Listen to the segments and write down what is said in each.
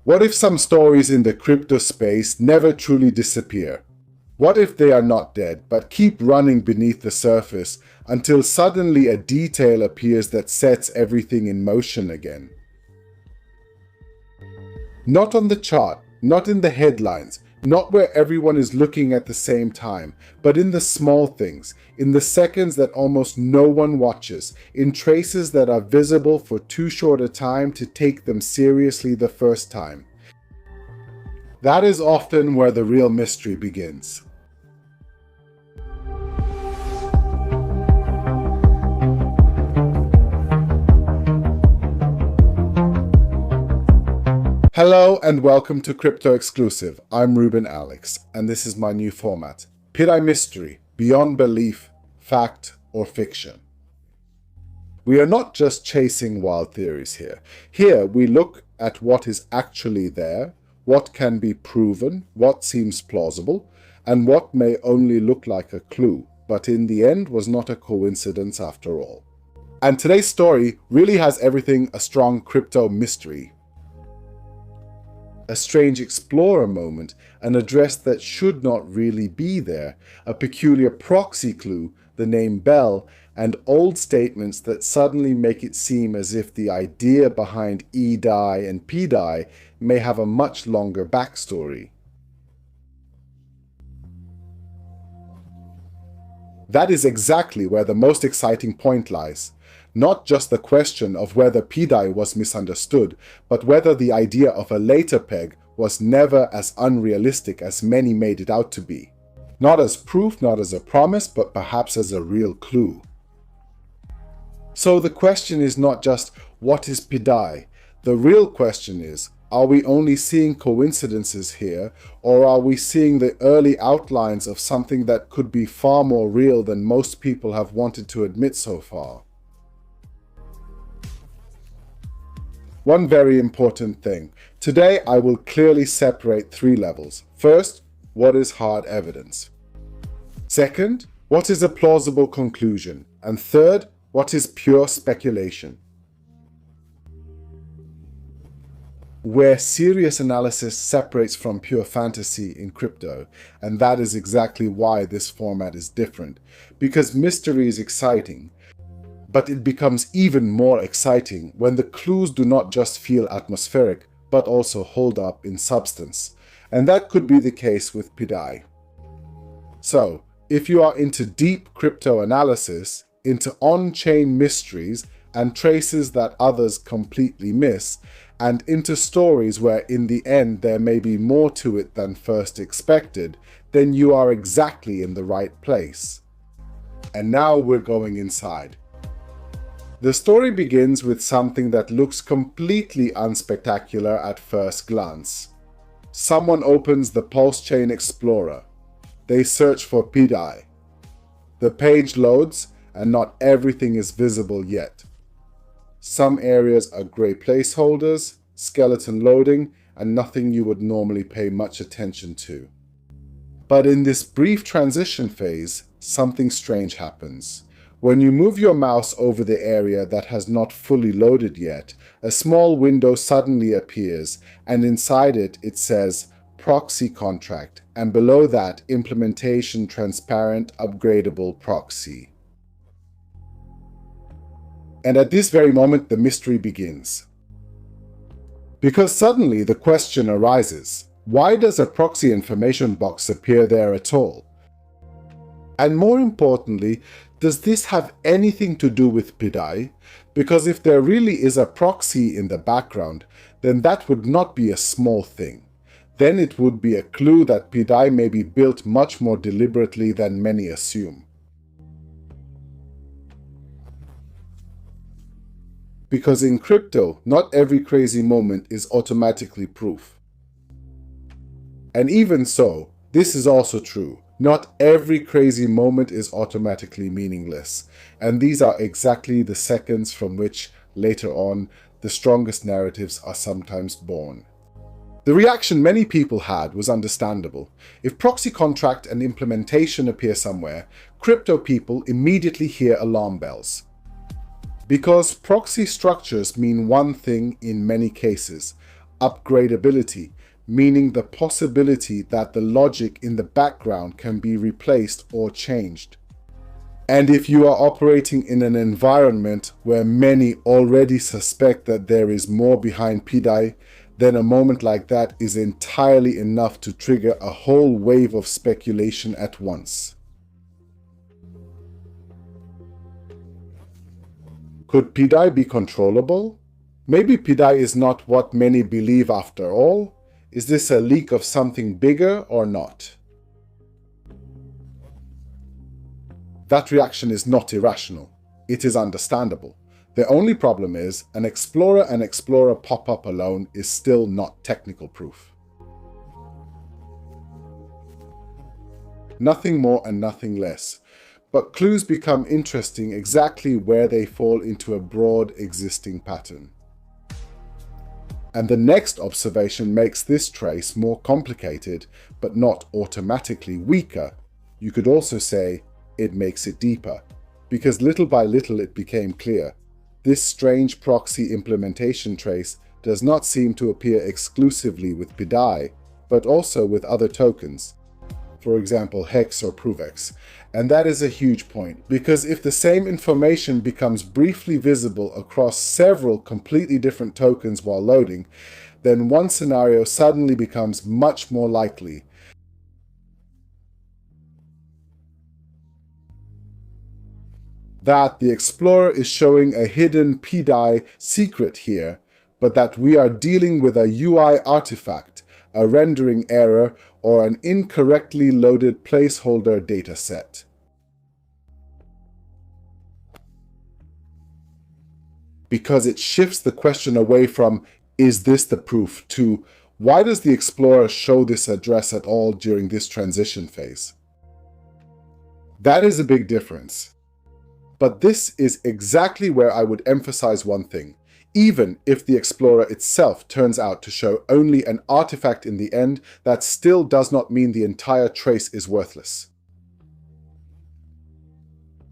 What if some stories in the crypto space never truly disappear? What if they are not dead, but keep running beneath the surface until suddenly a detail appears that sets everything in motion again? Not on the chart, not in the headlines, not where everyone is looking at the same time, but in the small things, in the seconds that almost no one watches, in traces that are visible for too short a time to take them seriously the first time. That is often where the real mystery begins. Hello and welcome to Crypto Exclusive. I'm Ruben Alex, and this is my new format. pDAI Mystery, Beyond Belief, Fact or Fiction. We are not just chasing wild theories here. Here we look at what is actually there, what can be proven, what seems plausible, and what may only look like a clue, but in the end was not a coincidence after all. And today's story really has everything a strong crypto mystery. A strange explorer moment, an address that should not really be there, a peculiar proxy clue, the name Bell, and old statements that suddenly make it seem as if the idea behind eDAI and pDAI may have a much longer backstory. That is exactly where the most exciting point lies. Not just the question of whether pDAI was misunderstood, but whether the idea of a later peg was never as unrealistic as many made it out to be. Not as proof, not as a promise, but perhaps as a real clue. So the question is not just, what is pDAI? The real question is, are we only seeing coincidences here, or are we seeing the early outlines of something that could be far more real than most people have wanted to admit so far? One very important thing. Today I will clearly separate three levels. First, what is hard evidence? Second, what is a plausible conclusion? And third, what is pure speculation? Where serious analysis separates from pure fantasy in crypto, and that is exactly why this format is different. Because mystery is exciting. But it becomes even more exciting when the clues do not just feel atmospheric, but also hold up in substance. And that could be the case with pDAI. So, if you are into deep crypto analysis, into on-chain mysteries and traces that others completely miss, and into stories where in the end there may be more to it than first expected, then you are exactly in the right place. And now we're going inside. The story begins with something that looks completely unspectacular at first glance. Someone opens the PulseChain Explorer. They search for pDAI. The page loads, and not everything is visible yet. Some areas are gray placeholders, skeleton loading, and nothing you would normally pay much attention to. But in this brief transition phase, something strange happens. When you move your mouse over the area that has not fully loaded yet, a small window suddenly appears, and inside it says Proxy Contract, and below that Implementation TransparentUpgradeableProxy. And at this very moment the mystery begins. Because suddenly the question arises, why does a proxy information box appear there at all? And more importantly, does this have anything to do with pDAI? Because if there really is a proxy in the background, then that would not be a small thing. Then it would be a clue that pDAI may be built much more deliberately than many assume. Because in crypto, not every crazy moment is automatically proof. And even so, this is also true. Not every crazy moment is automatically meaningless, and these are exactly the seconds from which, later on, the strongest narratives are sometimes born. The reaction many people had was understandable. If proxy contract and implementation appear somewhere, crypto people immediately hear alarm bells. Because proxy structures mean one thing in many cases, upgradability, meaning the possibility that the logic in the background can be replaced or changed. And if you are operating in an environment where many already suspect that there is more behind pDAI, then a moment like that is entirely enough to trigger a whole wave of speculation at once. Could pDAI be controllable? Maybe pDAI is not what many believe after all. Is this a leak of something bigger or not? That reaction is not irrational. It is understandable. The only problem is, an explorer and explorer pop-up alone is still not technical proof. Nothing more and nothing less. But clues become interesting exactly where they fall into a broad existing pattern. And the next observation makes this trace more complicated, but not automatically weaker. You could also say it makes it deeper, because little by little it became clear. This strange proxy implementation trace does not seem to appear exclusively with pDAI, but also with other tokens, for example hex or proofx. And that is a huge point, because if the same information becomes briefly visible across several completely different tokens while loading, then one scenario suddenly becomes much more likely. That the explorer is showing a hidden pDAI secret here, but that we are dealing with a UI artifact, a rendering error, or an incorrectly loaded placeholder dataset. Because it shifts the question away from, is this the proof, to, why does the explorer show this address at all during this transition phase? That is a big difference. But this is exactly where I would emphasize one thing. Even if the explorer itself turns out to show only an artifact in the end, that still does not mean the entire trace is worthless.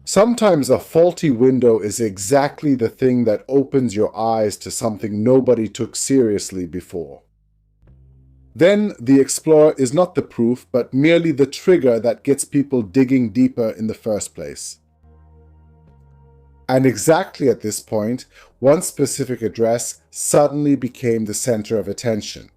Sometimes a faulty window is exactly the thing that opens your eyes to something nobody took seriously before. Then the explorer is not the proof, but merely the trigger that gets people digging deeper in the first place. And exactly at this point, one specific address suddenly became the center of attention.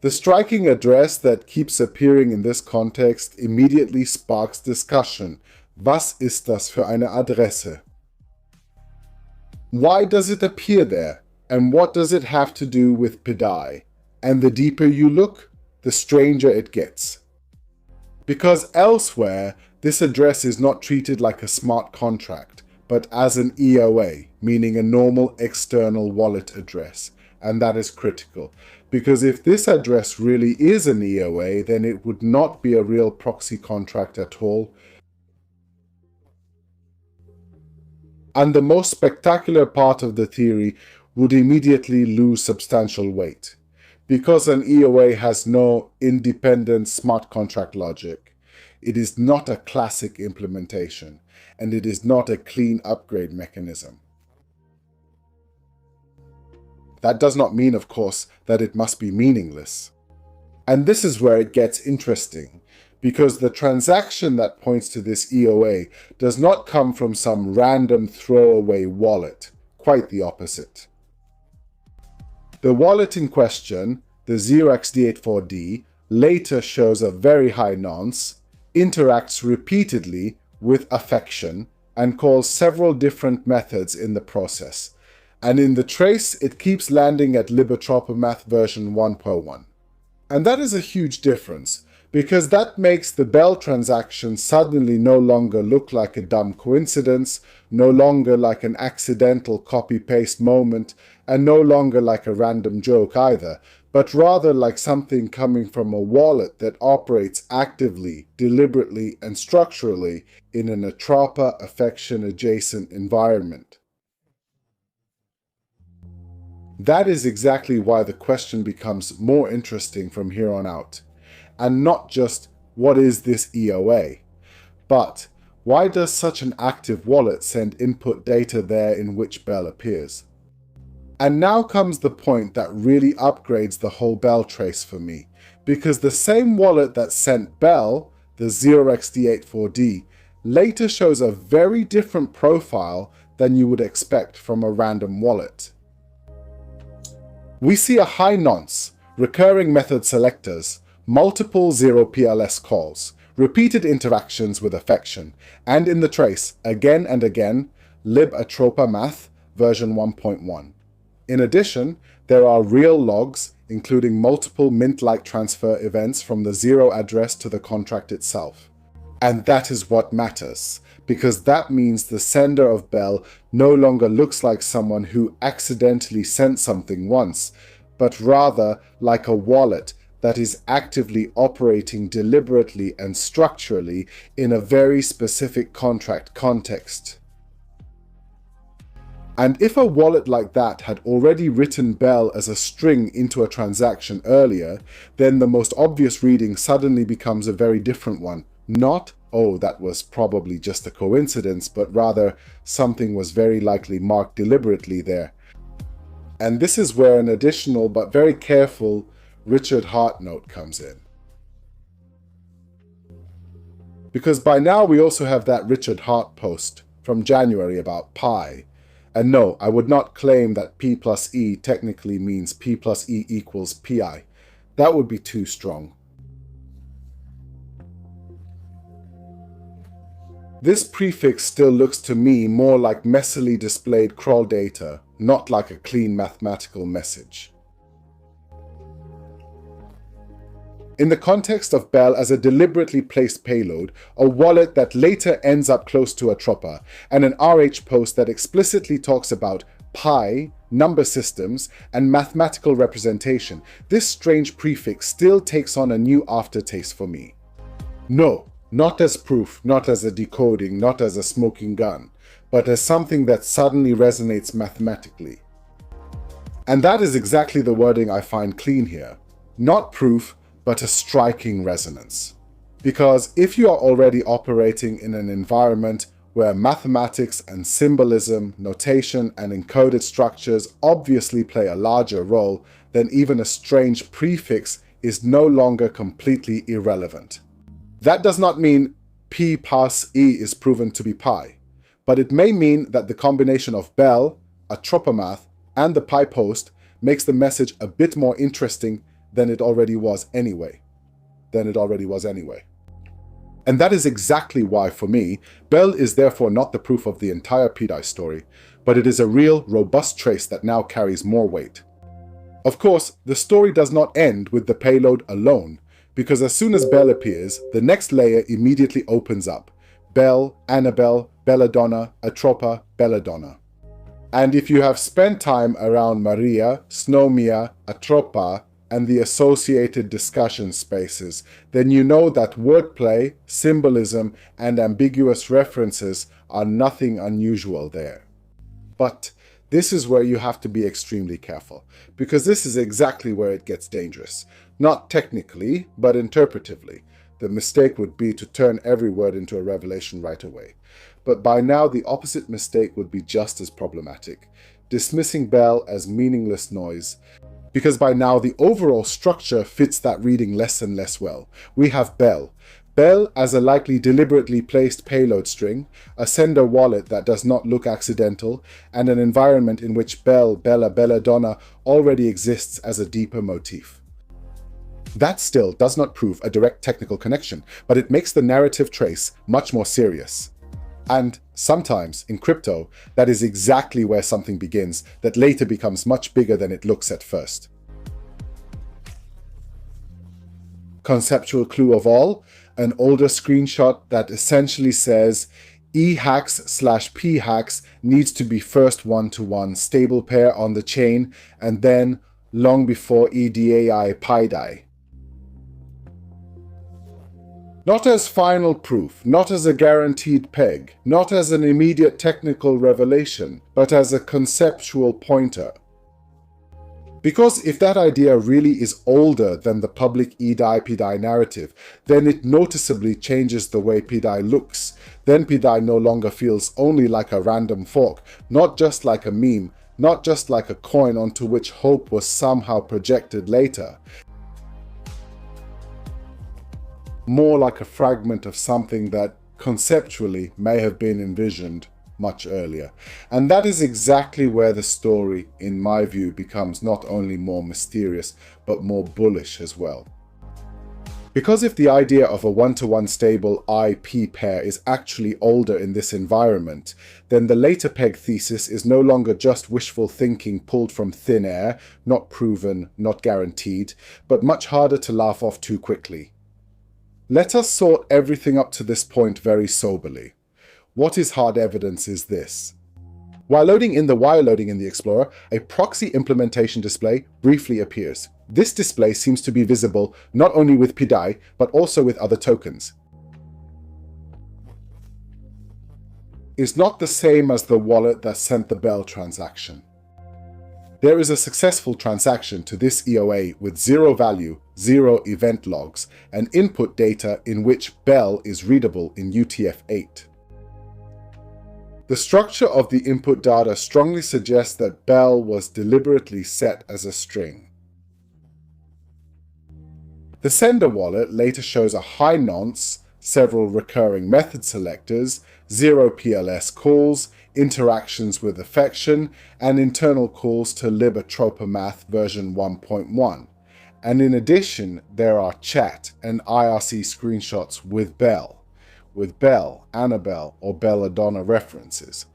The striking address that keeps appearing in this context immediately sparks discussion. Was ist das für eine Adresse? Why does it appear there? And what does it have to do with pDAI? And the deeper you look, the stranger it gets. Because elsewhere, this address is not treated like a smart contract, but as an EOA, meaning a normal external wallet address. And that is critical, because if this address really is an EOA, then it would not be a real proxy contract at all. And the most spectacular part of the theory would immediately lose substantial weight, because an EOA has no independent smart contract logic. It is not a classic implementation, and it is not a clean upgrade mechanism. That does not mean, of course, that it must be meaningless. And this is where it gets interesting, because the transaction that points to this EOA does not come from some random throwaway wallet, quite the opposite. The wallet in question, the 0xD84D, later shows a very high nonce, interacts repeatedly with affection, and calls several different methods in the process. And in the trace, it keeps landing at LibAtropaMath version 1.1. And that is a huge difference, because that makes the Bell transaction suddenly no longer look like a dumb coincidence, no longer like an accidental copy-paste moment, and no longer like a random joke either, but rather like something coming from a wallet that operates actively, deliberately, and structurally in an Atropa affection-adjacent environment. That is exactly why the question becomes more interesting from here on out. And not just, what is this EOA? But, why does such an active wallet send input data there in which Bell appears? And now comes the point that really upgrades the whole Bell trace for me, because the same wallet that sent Bell, the 0xD84D, later shows a very different profile than you would expect from a random wallet. We see a high nonce, recurring method selectors, multiple 0PLS calls, repeated interactions with affection, and in the trace, again and again, LibAtropaMath version 1.1. In addition, there are real logs, including multiple mint-like transfer events from the 0 address to the contract itself. And that is what matters, because that means the sender of Bell no longer looks like someone who accidentally sent something once, but rather like a wallet that is actively operating deliberately and structurally in a very specific contract context. And if a wallet like that had already written Bell as a string into a transaction earlier, then the most obvious reading suddenly becomes a very different one. Not, oh, that was probably just a coincidence, but rather something was very likely marked deliberately there. And this is where an additional but very careful Richard Hart note comes in. Because by now we also have that Richard Hart post from January about pi. And no, I would not claim that P plus E technically means P plus E equals PI. That would be too strong. This prefix still looks to me more like messily displayed crawl data, not like a clean mathematical message. In the context of Bell as a deliberately placed payload, a wallet that later ends up close to Atropa, and an RH post that explicitly talks about pi, number systems, and mathematical representation, this strange prefix still takes on a new aftertaste for me. No, not as proof, not as a decoding, not as a smoking gun, but as something that suddenly resonates mathematically. And that is exactly the wording I find clean here. Not proof, but a striking resonance. Because if you are already operating in an environment where mathematics and symbolism, notation, and encoded structures obviously play a larger role, then even a strange prefix is no longer completely irrelevant. That does not mean P plus E is proven to be pi, but it may mean that the combination of Bell, LibAtropaMath, and the pi post makes the message a bit more interesting than it already was anyway. And that is exactly why, for me, Bell is therefore not the proof of the entire pDAI story, but it is a real, robust trace that now carries more weight. Of course, the story does not end with the payload alone, because as soon as Bell appears, the next layer immediately opens up. Bell, Annabelle, Belladonna, Atropa, Belladonna. And if you have spent time around Maria, Snowmia, Atropa, and the associated discussion spaces, then you know that wordplay, symbolism, and ambiguous references are nothing unusual there. But this is where you have to be extremely careful, because this is exactly where it gets dangerous. Not technically, but interpretively. The mistake would be to turn every word into a revelation right away. But by now, the opposite mistake would be just as problematic, dismissing Bell as meaningless noise, because by now the overall structure fits that reading less and less well. We have Bell. Bell as a likely deliberately placed payload string, a sender wallet that does not look accidental, and an environment in which Bell, Bella, Belladonna already exists as a deeper motif. That still does not prove a direct technical connection, but it makes the narrative trace much more serious. And sometimes, in crypto, that is exactly where something begins that later becomes much bigger than it looks at first. Conceptual clue of all, an older screenshot that essentially says E-hacks/P-hacks needs to be first one-to-one stable pair on the chain, and then long before pDAI pDAI. Not as final proof, not as a guaranteed peg, not as an immediate technical revelation, but as a conceptual pointer. Because if that idea really is older than the public pDAI narrative, then it noticeably changes the way pDAI looks. Then pDAI no longer feels only like a random fork, not just like a meme, not just like a coin onto which hope was somehow projected later, more like a fragment of something that conceptually may have been envisioned much earlier. And that is exactly where the story, in my view, becomes not only more mysterious, but more bullish as well. Because if the idea of a one-to-one stable IP pair is actually older in this environment, then the later peg thesis is no longer just wishful thinking pulled from thin air, not proven, not guaranteed, but much harder to laugh off too quickly. Let us sort everything up to this point very soberly. What is hard evidence is this. While loading in the Explorer, a proxy implementation display briefly appears. This display seems to be visible not only with pDAI, but also with other tokens. It's not the same as the wallet that sent the Bell transaction. There is a successful transaction to this EOA with 0 value, 0 event logs, and input data in which Bell is readable in UTF-8. The structure of the input data strongly suggests that Bell was deliberately set as a string. The sender wallet later shows a high nonce, several recurring method selectors, 0 PLS calls, interactions with affection, and internal calls to LibAtropaMath version 1.1. And in addition, there are chat and IRC screenshots with Bell, Annabelle, or Belladonna references.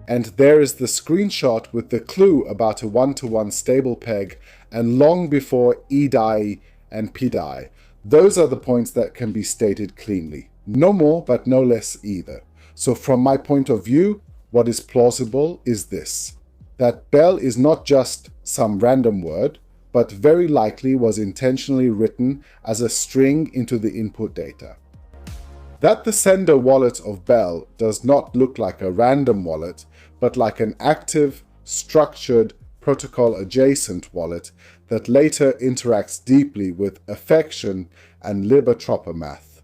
And there is the screenshot with the clue about a one-to-one stable peg, and long before pDAI and pDAI. Those are the points that can be stated cleanly. No more, but no less either. So from my point of view, what is plausible is this: that Bell is not just some random word, but very likely was intentionally written as a string into the input data. That the sender wallet of Bell does not look like a random wallet, but like an active, structured, protocol-adjacent wallet that later interacts deeply with affection and LibAtropaMath.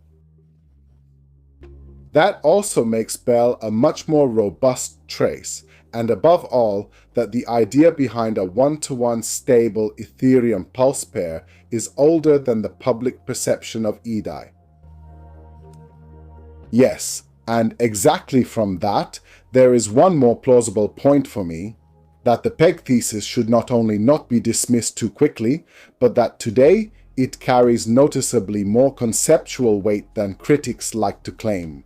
That also makes Bell a much more robust trace, and above all, that the idea behind a one-to-one stable Ethereum pulse pair is older than the public perception of pDAI. Yes, and exactly from that, there is one more plausible point for me, that the peg thesis should not only not be dismissed too quickly, but that today it carries noticeably more conceptual weight than critics like to claim.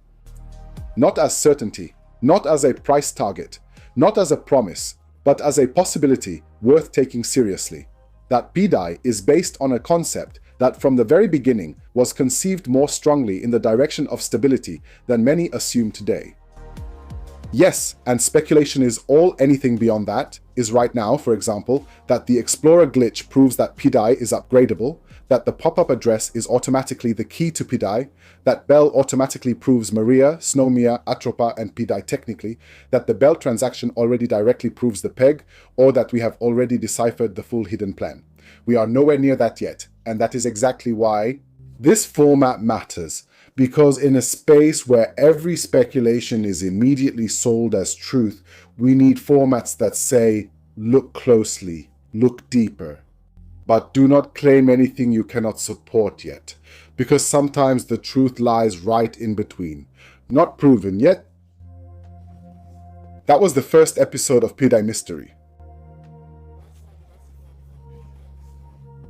Not as certainty, not as a price target, not as a promise, but as a possibility worth taking seriously. That pDAI is based on a concept that from the very beginning was conceived more strongly in the direction of stability than many assume today. Yes, and speculation is all anything beyond that is right now, for example, that the Explorer glitch proves that pDAI is upgradable, that the pop-up address is automatically the key to pDAI, that Bell automatically proves Maria, Snowmia, Atropa, and pDAI technically, that the Bell transaction already directly proves the peg, or that we have already deciphered the full hidden plan. We are nowhere near that yet, and that is exactly why this format matters, because in a space where every speculation is immediately sold as truth, we need formats that say, look closely, look deeper, but do not claim anything you cannot support yet, because sometimes the truth lies right in between, not proven yet. That was the first episode of pDAI Mystery.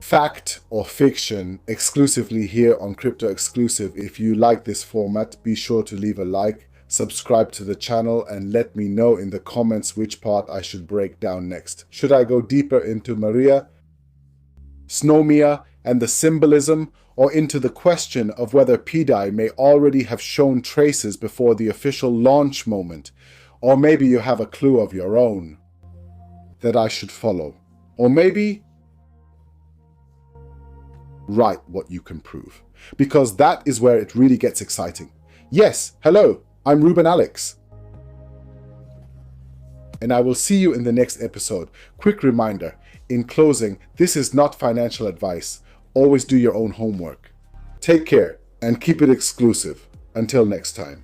Fact or fiction, exclusively here on Crypto Exclusive. If you like this format, be sure to leave a like, subscribe to the channel, and let me know in the comments which part I should break down next. Should I go deeper into Maria, Snowmia, and the symbolism, or into the question of whether pDAI may already have shown traces before the official launch moment, or maybe you have a clue of your own that I should follow, or maybe write what you can prove, because that is where it really gets exciting. Yes, hello, I'm Ruben Alex, and I will see you in the next episode. Quick reminder, in closing, this is not financial advice. Always do your own homework. Take care and keep it exclusive. Until next time.